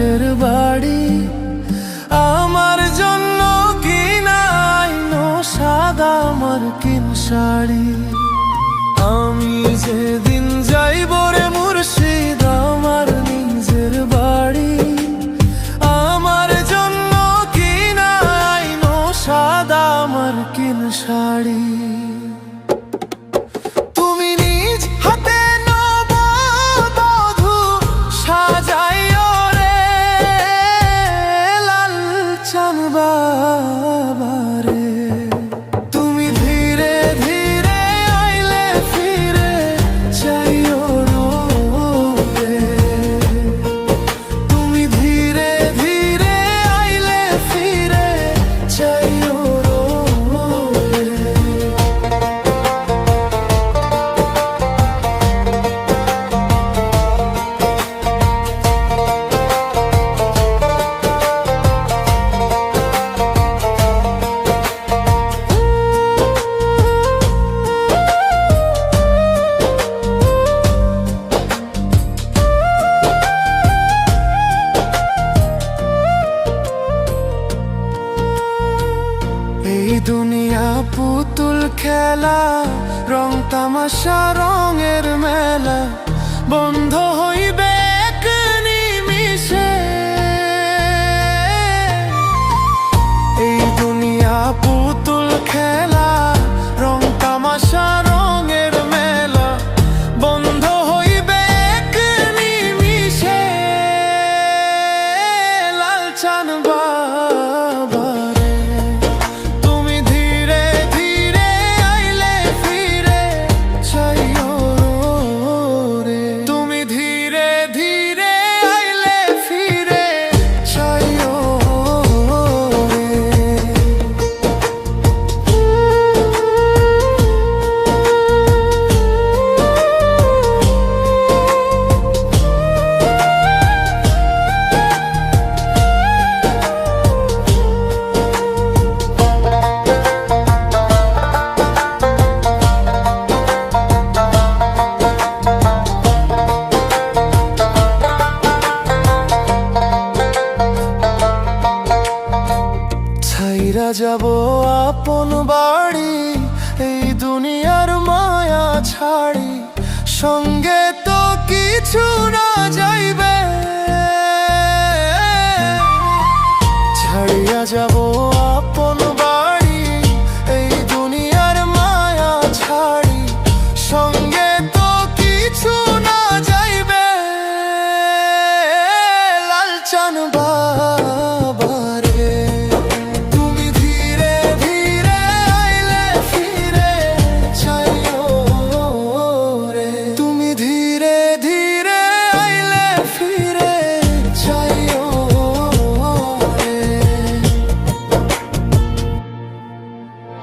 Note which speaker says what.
Speaker 1: নিজের বাড়ি। আমার জন্য কিনাইনো সাদা মার্কিন শাড়ি। আমি যেদিন যাইব রে মুর্শিদ আমার নিজের বাড়ি, আমার জন্য কিনাইনো সাদা মার্কিন শাড়ি। তুমি নিজ হাতে নববধূ সাজাইও রে লাল চাঁদ বাবারে। তুমি ধীরে ধীরে আইলে ফিরে চাইও রে। তুমি ধীরে ধীরে আইলে ফিরে চাইও রে। এই দুনিয়া পুতুল খেলা, রং তামাশা রঙের মেলা, বন্ধ হইবে এক নিমিষে। এই দুনিয়া পুতুল খেলা, রং তামাশা রঙের মেলা, বন্ধ হইবে এক নিমিষে। লাল চাঁদ বাবারে তুমি ধীরে ধীরে আইলে ফিরে চাইও রে। তুমি ধীরে ধীরে আইলে ফিরে চাইও রে। ছাইরা যাব আপন বাড়ি, এই দুনিয়ার মায়া ছাড়ি, সঙ্গে তো কিছু না যাইবে। ছাড়িয়া যাব আপন বাড়ি, এই দুনিয়ার মায়া ছাড়ি, সঙ্গে